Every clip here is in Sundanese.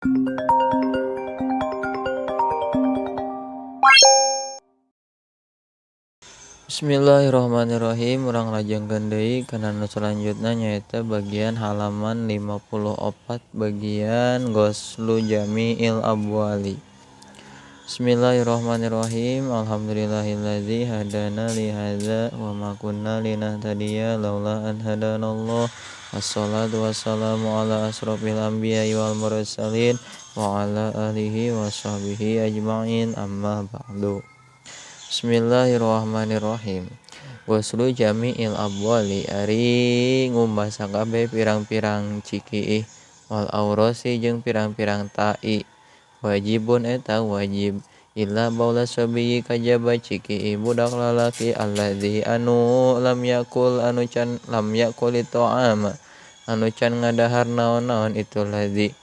Bismillahirrahmanirrahim. Urang lajengkeun deui kana nu salanjutna nyaeta bagian halaman 54 bagian Ghuslu Jami'il Abwali. Bismillahirrahmanirrahim. Alhamdulillahilladzi hadana li hadza wa ma kunna linahtadiya laula an hadanallah. Wassalatu wassalamu ala asrofil anbiya'i wal mursalin wa ala alihi wa sahbihi ajma'in, amma ba'du. Bismillahirrahmanirrahim. Ghuslu Jami'il Abwali ari ngumbah sakabeh pirang-pirang cikiih wal aurasi jeung pirang-pirang tai. Wajibun eta wajib illa baula sabiyyi kajaba cikiih budak lalaki alladzi anu lam yakul ta'ama anu can ngadahar naon-naon itu ladzi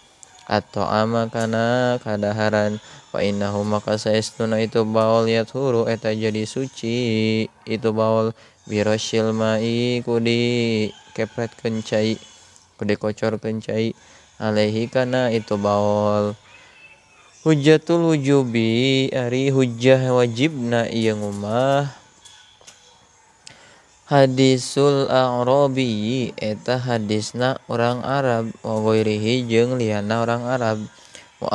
atau ama kana kadaharan fa innahu maka saestuna itu baul yathuru eta jadi suci itu baul birosyil mai kudi kepretkeun cai kudi kocorkeun cai alaihi kana itu baul hujjatul wujubi ari hujjah wajibna ieu ngumah hadisul a'rabi eta hadisna orang Arab wa ghairihi jeung lianna orang Arab wa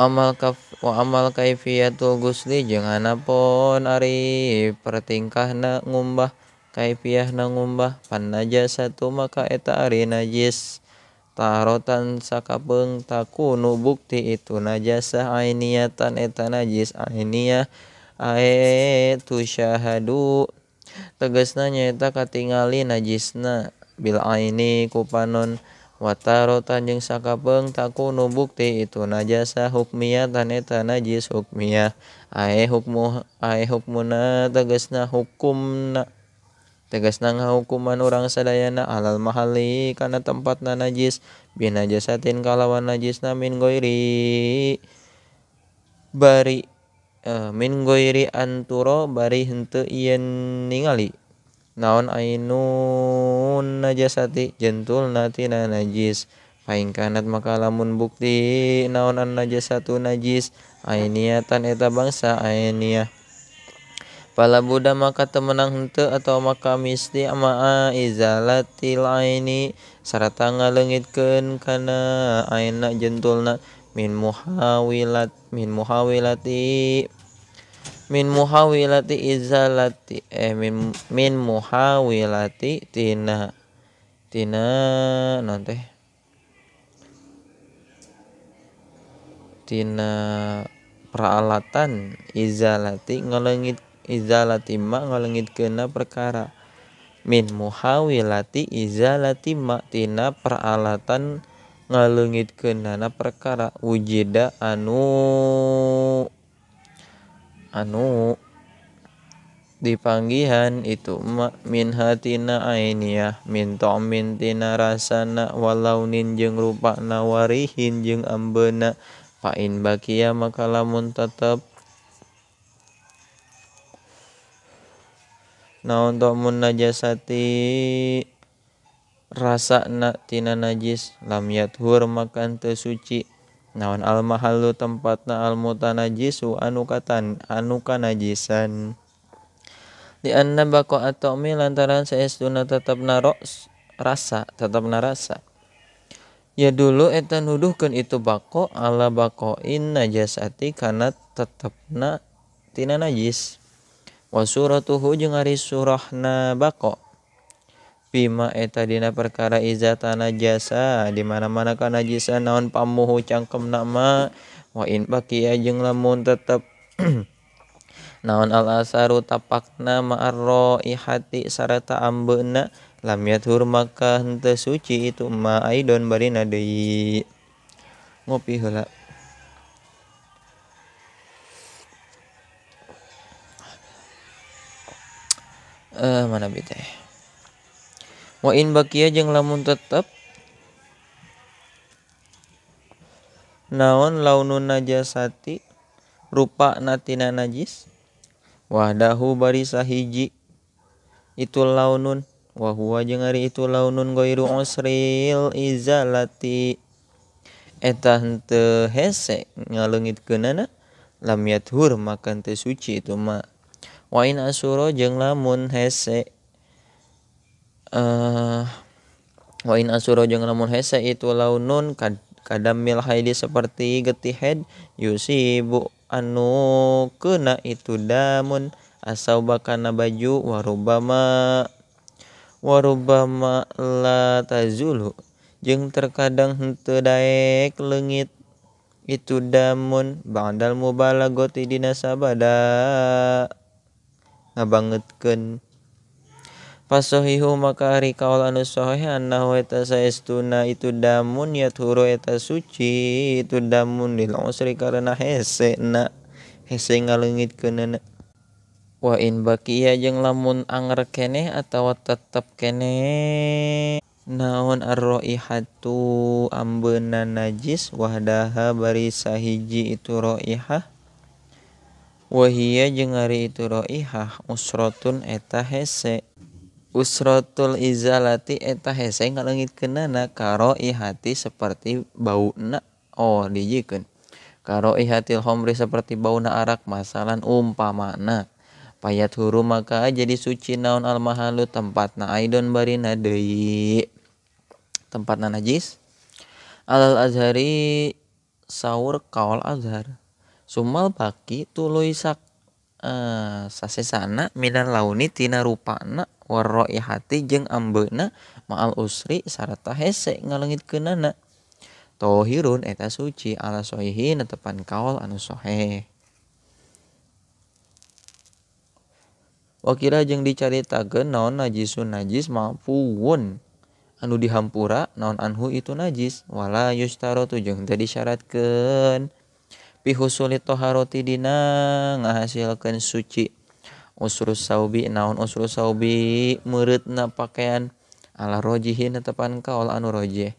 amal kaifiyatul ghusli jeung hanapun ari pertingkahna ngumbah kaifiyahna ngumbah pan najasatu maka eta ari najis tarotan sakapeung takunu bukti itu najasah ainiyatan eta najis ainiyah tu syahadu tegasna nyaeta katingali najisna bil aini ku panon watarotan jeung sakapeung takunu bukti itu najasah hukmiyatan eta najis hukmiyah hukmuna tegasna hukumna tegasna ngahukuman urang sadayana alal mahalli kana tempatna najis binajasatin kalawan najisna min ghairi anturo bari henteu ieun ningali naon ainun najasati jentulna tina najis paing kanat maka lamun bukti naon an najasatu najis ainiyatan eta bangsa ainiyah pala buda maka temenang henteu atau maka misti ama izalatil aini sarta ngaleungitkeun kana aina jentulna min muhawilati izalati min muhawilati tina naon teh tina peralatan izalati ngaleungitkeunna perkara min muhawilati izalati ma tina peralatan ngaleungitkeunana perkara wujida anu dipanggihan itu min hatina ainiyah min ta'min tina rasana walaunin jeung rupana warihin jeung ambeuna fa in baqiya maka lamun tetep naon ta'mun najasati rasana tina najis lam yathur maka teu suci naon al mahallu tempatna al mutanajisu anu kanajisan di anna baqa at-ta'mi lantaran saestuna tetepna rasa ya dulu eta nuduhkeun itu baqo ala baqoin najasati kana tetepna tina najis wa suratuhu jeung ari surahna baqo bima eta dina perkara izata najasa di mana-mana kana najisan naon pamuhu cangkemna ma wa in baqiya jeung lamun tetep naon al asaru tapakna ma'ar raihati sarata ambeuna lam yathur maka henteu suci itu ma aidon barina deui. Ngopi heula. Mana bi teh wa in baqiya jeung lamun tetep naon launun najasati rupa natina najis wahdahu bari sahiji itu launun wa huwa jeung ari itu launun ghairu usril izalati eta henteu hese ngaleungitkeunana lam yathur maka teu suci itu mah. Wa in asura jeung lamun hese wa in asura jeung lamun hese itu launun kadamil haidi seperti getih haid yusibu anu keuna itu damun asauba kana baju warubama la tazulu jeung terkadang henteu daek leungit itu damun ba'dal mubalagati dina sabada ngabangetkeun. Fasohihu maka ari kaul anu sahih annahu eta saestuna itu damun yathuru eta suci itu damun lil usri karena hese ngaleungitkeunana. Wa in baqiya jeung lamun anger keneh atawa tetep keneh naon ar-raihatu ambeuna najis wahdaha bari sahiji itu raihah wahia jeung ari itu raihah usratun eta hese. Usratul izalati eta hese ngaleungitkeunana karo ihati seperti bauna dijieun karo ihatil khamri seperti bauna arak masalan umpamana payat huru maka jadi suci naon al mahalu tempatna aidon barina deui tempatna najis alal azhari saur kaul azhar sumal baki tuluy sasesana minal launi tina rupana warraihati jeung ambeuna ma'al usri sarta hese ngaleungitkeunana tohirun eta suci ala sohihi netepan kaul anu sahih. Wakila jeung dicaritakeun naon najisun najis mafuun anu dihampura naon anhu itu najis wala yustaratu jeung teu disyaratkeun fi husuli taharati dina ngahasilkeun suci. Usrus saubi naon usrus saubi meureutna pakaian ala rojihi netepan kaul anu rojih.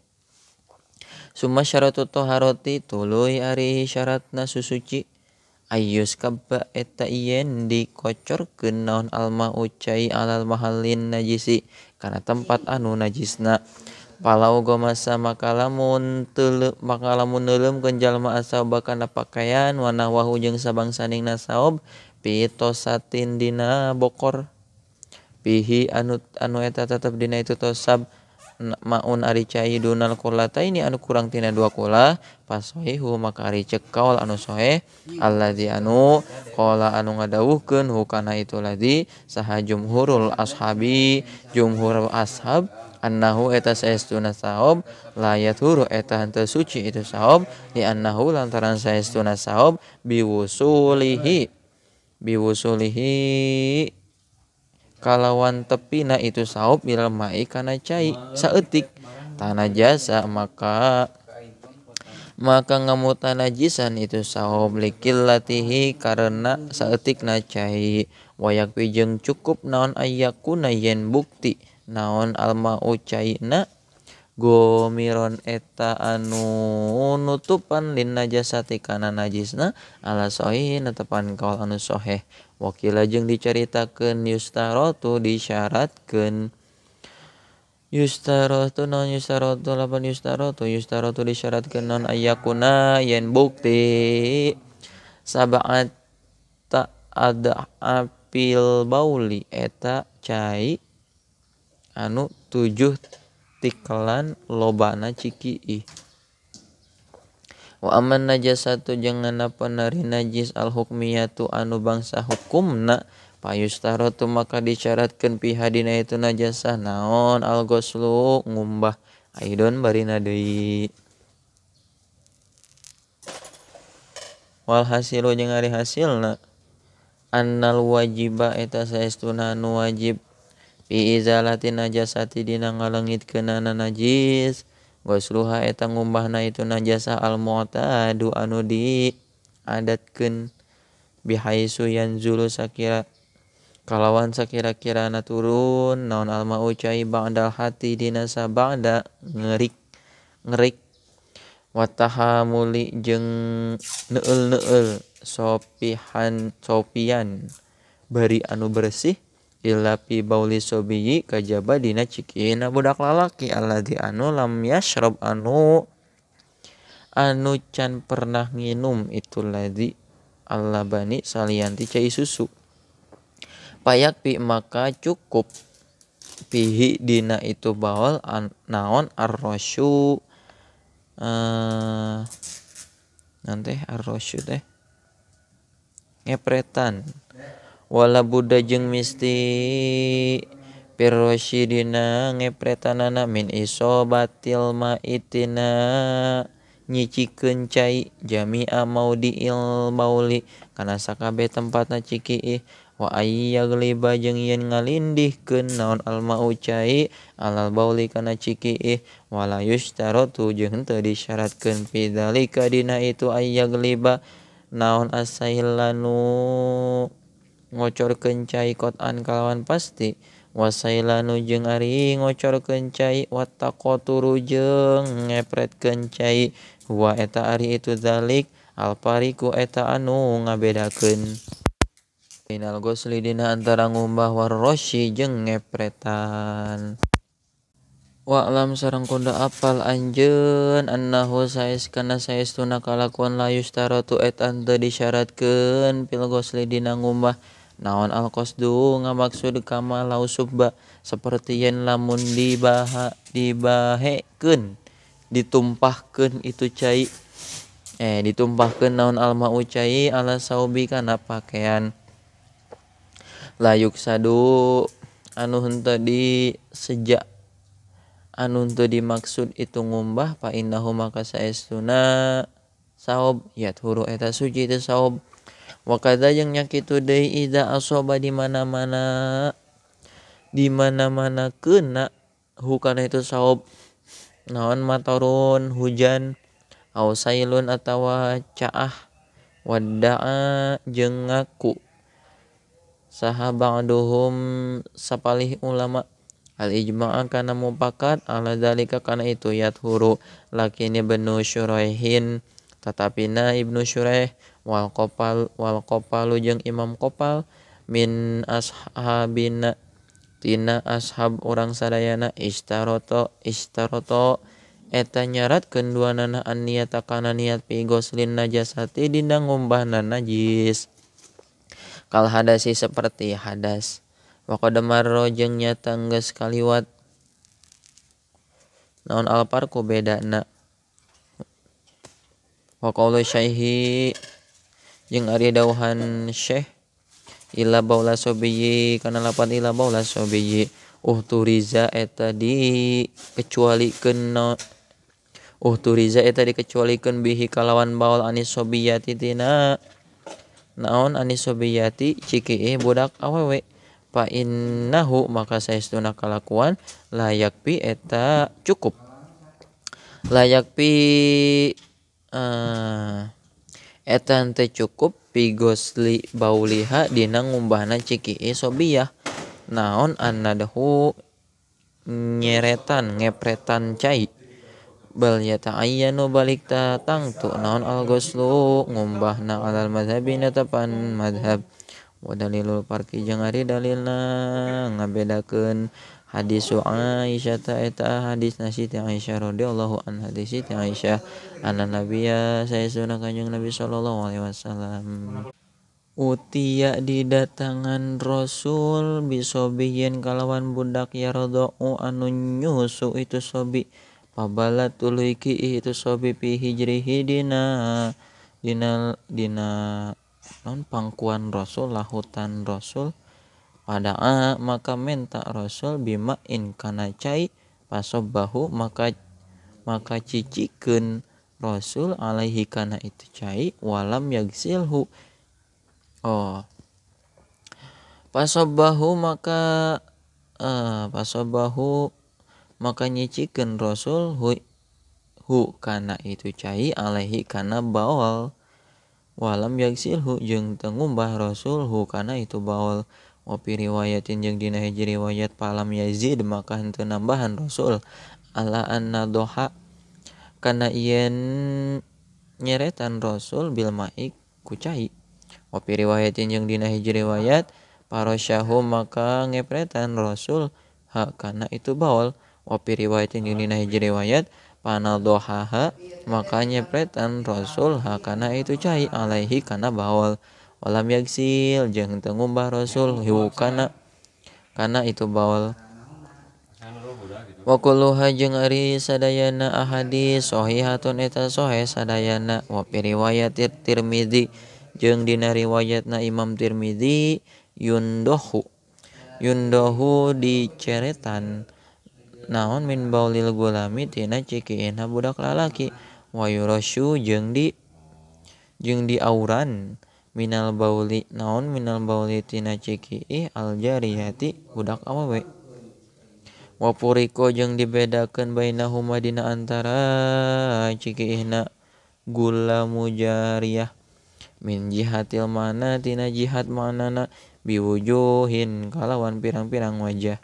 Summa syaratu taharati tuluy ari syaratna susuci ayyus kabba eta yen dikocorkeun naon alma ucai alal mahallin najisi kana tempat anu najisna. Palau gomasa maka lamun neuleukeun jalma asaba kana pakaian wa nahwahu jeung sabangsaningna saob pitosatin dina bokor pihi anu eta tetep dina itu tosab maun ari cai dunal qulataini anu kurang tina dua kula pasohihu maka ari cek kaul anu sahih alladzi anu qala anu ngadawuhkeun hukana itu ladzi saha jumhur ashab annahu eta saestuna saob la yathuru eta henteu suci itu saob li annahu lantaran saestuna saob biwusulihi kalawan tepina itu saob bil mai kana cai saeutik tanah jasa maka ngamutan najisan itu saob likillatihi karena saeutikna cai wayak jeung cukup naon ayyakuna yen bukti naon alma ucaina gomiron eta anu nutupan lin najasati kana najisna ala sahih netepan kaul anu sahih. Wakila jeung dicaritakeun yustaratu disyaratkeun yustaratu disyaratkeun naon ayyakuna yen bukti sab'at ada apil bauli eta cai anu 7 tikelan lobana cikiih. Wa aman najasatu jeung nganapan ari najis al hukmiyatu anu bangsa hukumna payustaratu maka disyaratkeun piha dina itu najasah naon al ghuslu ngumbah aidon barina deui. Wal hasilu jeung ari hasilna annal wajiba eta saestuna anu wajib fi izalati najasati dina ngaleungitkeunana najis ghusluha eta ngumbahna itu najasah al mu'tadu anu diadatkeun bihaisu yanzulu kalawan sakira-kirana turun naon al ma'u cai ba'dal hati dina sabada ngerik wa tahamuli jeung neueul sopian bari anu bersih illa fi bauli sobiyi kajaba dina cikina budak lalaki alladzi anu lam yashrab anu anu can pernah nginum itu ladzi al-labani salianti cai susu. Payakpi maka cukup pihi dina itu baol naon ar-rasyu nanti ar-rasyu teh ngepretan wala buddha jeung misti pirrosyidina ngepretanana min isobatil maitina nyicikeun cai jami'a maudiil bauli kana sakabeh tempatna ciki wa ayyagliba jeung yen ngalindihkeun naon almau cai alal bauli kana ciki wala yushtaratu jeung teu disyaratkeun pidzalika dina itu ayyagliba naon asailanu ngocorkeun cai qot'an kalawan pasti wasailanu jeung ari ngocorkeun cai wattaqoturu jeung ngepretkeun cai huwa eta ari itu dzalik alpariku eta anu ngabedakeun bainal ghusli dina antara ngumbah warrosyi jeung ngepretan. Wa'lam sareng kudu apal anjeun annahu saestuna kalakuan la yustaratu eta teu disyaratkeun fil ghusli dina ngumbah naon al-qasdu ngamaksud kama lau subba saperti yen lamun dibahekeun ditumpahkeun itu cai ditumpahkeun naon almau cai ala saubi kana pakean layuk sadu anu henteu diseja anu henteu dimaksud itu ngumbah fa innahu maka saestuna saob yathuru eta suci teh saob wa kadza jeung nya kitu deui idza asoba di mana-mana keuna hukana itu saob naon matarun hujan au sailun atawa caah wadda'a jeung ngaku saha ba'duhum sapalih ulama al ijma' kana mupakat ala zalika kana itu yathuru lakin ibnu syuraihin tatapina ibnu syuraih wal qapalu jeung imam qapal min ashabina tina ashab urang sadayana istaroto eta nyaratkeun duanana an niyata kana niat fi ghuslin najasati dina ngumbahna najis kal hadasi seperti hadas wa qad marra jeung nyata geus kaliwat naon alparku bedana wa qaulu syaihi jeung ari dawuhan syekh ila baula sobiyyi kana lapan ila baula sobiyyi turiza eta dikecualikeun bihi kalawan baul anis sobiyati tina naon anis sobiyati ciki budak awewe fa innahu maka saestuna kalakuan layak pi eta cukup layak pi eta teh cukup pi ghusli bauliha dina ngumbahna ciki sobiyah naon annadahu ngepretan cai bal yata'ayyanu balik tangtu naon al-ghuslu ngumbahna alal madhabi natapan madhab wa dalilul farqi jeung ari dalilna ngabedakeun hadis Aisyah ta eta hadis Siti Aisyah radhiyallahu anha hadis Siti Aisyah anna nabiyya sayyiduna kanjeng Nabi sallallahu alaihi wasallam utia didatangan Rasul bisobiyin kalawan budak yaradhu anu nyusu itu sobi pabalat tuluy ki itu sobi pi hijrihi dina non pangkuan Rasul lahutan Rasul pada maka minta Rasul bima in kana cai pasobbahu maka cicikeun Rasul alaihi kana itu cai walam yagsilhu pasobbahu maka nyicikeun Rasul hu kana itu cai alaihi kana baol walam yagsilhu jeung teu ngumbah Rasul hu kana itu baol wa fi riwayatin jeung dina hiji riwayat palam yazid maka henteu nambahan Rasul ala anna doha kana yen nyeretan Rasul bil ma'i ku cai wa fi riwayatin jeung dina hiji riwayat parasyahu maka ngepretan Rasul ha kana itu baol wa fi riwayatin jeung dina hiji riwayat Panadohaha maka nyepretan Rasul hakana itu cai alaihi kana baol walam yaksil jeung teu ngumbah Rasul hu kana itu baol. Wa kulluha jeung ari sadayana ahadits sahihatun eta sahih sadayana wa fi riwayat Tirmidzi jeung dina riwayatna Imam Tirmidzi yundahu diceretan naon min baulil gulami tina cikeena budak lalaki wa yurasyu jeung diauran minal bauli naon minal bauli tina cikii al jariyati budak awewe. Wa puriko jeung dibedakeun bainahuma dina antara cikiihna gulamu jariyah min jihatil mana tina jihad manana biwujuhin kalawan pirang-pirang wajah.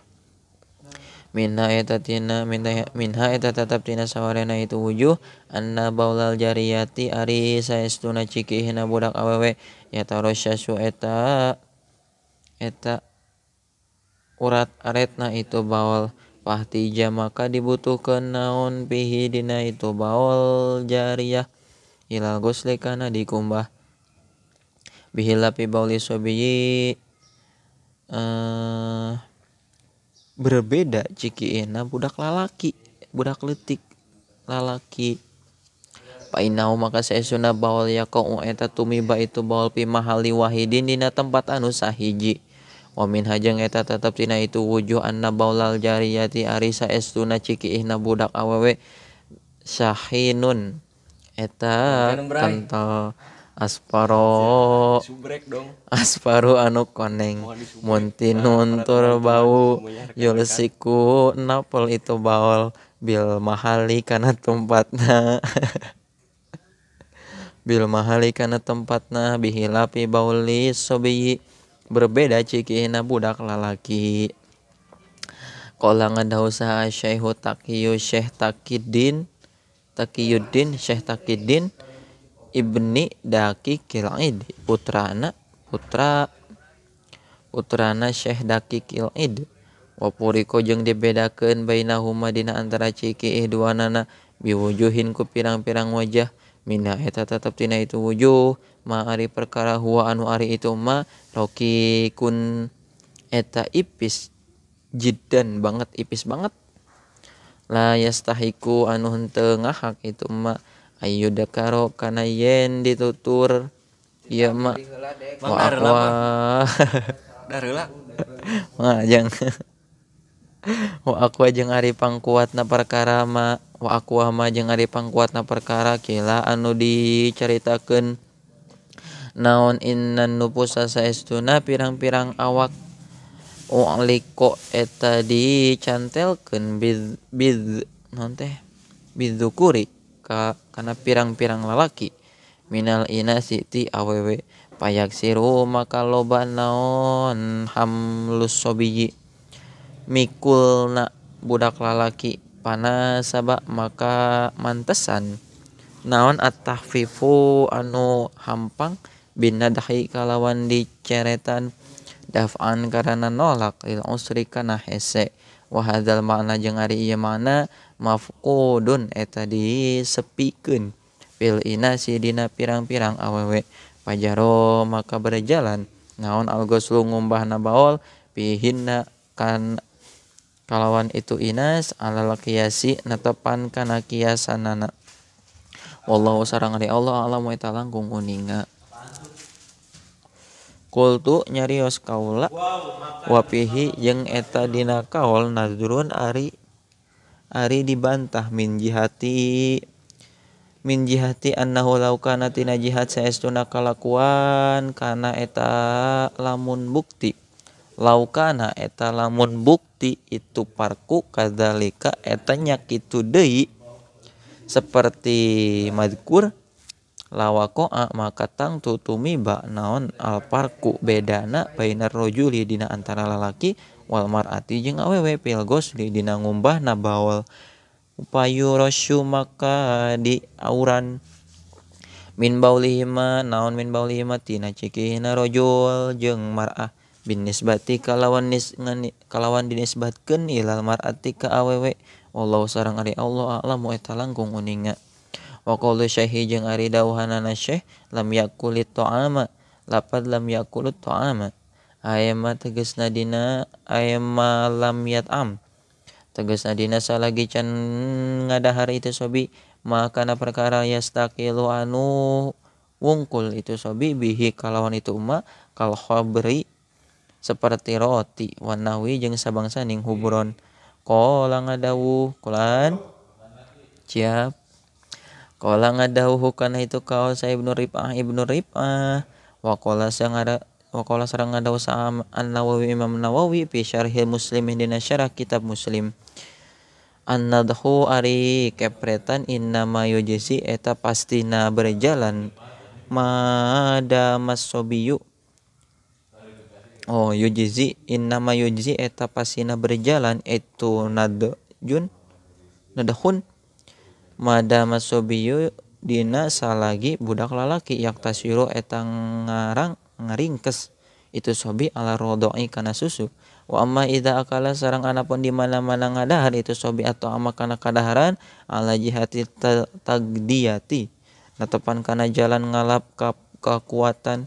Minha eta tetep tina sawarena itu wujuh anna baulal jariyati ari saestuna cikiihna budak awewe yatarasyasu eta urat aretna itu baul pahtija maka dibutuhkeun naon pihi dina itu baul jariyah ilal ghusli kana dikumbah bihilapi bauli sobiyi berbeda cikiina budak leutik lalaki. Painau maka saesuna baul yaqau eta tumiba itu baul pi mahali wahidin dina tempat anu sahiji. Wa min hajang eta tetep tina itu wujuh anna baulal jariyati ari saestuna cikiihna budak awewe syahinun eta kental asparu anu koneng muntinun tur bau yulsiku napel itu baul bil mahali kana tempatna bihilapi bauli sobiyi berbeda cikiina budak lalaki. Qala ngadahu saha Syekh Taqiyuddin Ibni Daqiqil Id putrana Syekh Daqiqil Id. Wa puriko jeung dibedakeun bainahuma dina antara cikiih duanana biwujuhin ku pirang-pirang wajah minha eta tetep tina itu wujuh ma ari perkara huwa anu ari itu ma rokikun eta ipis jiddan banget ipis banget la yastahiku anu henteu ngahak itu ma ayyudakaro kana yen ditutur ieu ma wa aqwa dareula ngajang wa aqwa jeung ari pangkuatna perkara ma wa aqwa ma jeung ari pangkuatna perkara kila anu dicaritakeun naon innan nufusa saestuna pirang-pirang awak u'liko eta dicantelkeun bidzukuri kana pirang-pirang lalaki minal inasi ti awewe payaksiru maka loba naon hamlus sobiyi mikulna budak lalaki panasaba maka mantesan naon at-tahfifu anu hampang binadhi kalawan diceretan daf'an karana nolak lil usri kana hese wa hadzal makna jeung ari ieu makna mafqudun eta disepikeun fil inasi dina pirang-pirang awewe pajaro maka berjalan naon al-ghuslu ngumbahna baol pihinna kan kalawan itu inas alal qiyasi netepan kana kiasanana. Wallahu sareng ari Allah alamu eta langkung uninga. Qultu nyarios kaula wa fihi jeung eta dina kaul nadrun ari dibantah min jihati annahu law kana tina jihad saestuna kalakuan kana eta lamun bukti itu parku kadzalika eta nya kitu deui seperti madkur lawaqa'a maka tang tutumiba naon al parku bedana bainar rajuli dina antara lalaki wal mar'ati jeung awewe fil ghusli dina ngumbahna baul upayu rasyu maka di auran min baulihima tina cikihna rajul jeung mar'ah bin nisbati kalawan dinisbatkeun ilal mar'ati ka awewe wallahu sareng ari Allah a'lamu eta langkung uninga. Wa qaulu syaihi jeung ari dawuhanana syekh lam yakulit ta'ama lapad lam yakulut ta'ama aya mah tegasna dina aya mah lam yat'am tegasna dina salagi can ngadahar itu sobi makana perkara yastaqilu anu wungkul itu sobi bihi kalawan itu umma kal khabri seperti roti wanawi jeung sabangsaning hubron qala ngadawuh kulan siap qala ngadawuh kana itu kaul sa Ibnu Rif'ah wa qala sareng ngadawuh sa An-Nawawi Imam Nawawi fi syarhil Muslim dina syarah kitab Muslim an-nadhu ari kepretan innama yujzi eta pastina berjalan madamas sobiyu yujzi innama yujzi eta pastina berjalan itu nadhun madamas sobiyu dina salagi budak lalaki yaktasiru eta ngarang ngaringkes itu sobi ala rodoi kana susu wa amma idza akala sareng anapun di mana-mana ngadahar itu sobi atau ama kana kadaharan ala jihati tagdiyati natepan kana jalan ngalap kekuatan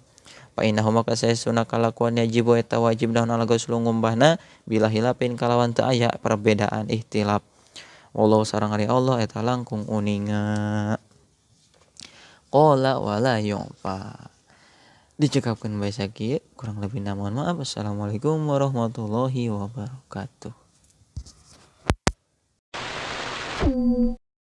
fa innahu maka saestuna kalakuan yajibu eta wajib naon ala goslu ngumbahna bila hilapin kalawan teu aya perbedaan ihtilaf wallahu sareng ari Allah eta langkung uninga qala wala yu'fa dicekapkeun bae sakieu kurang lebihna mohon maaf. Assalamualaikum warahmatullahi wabarakatuh.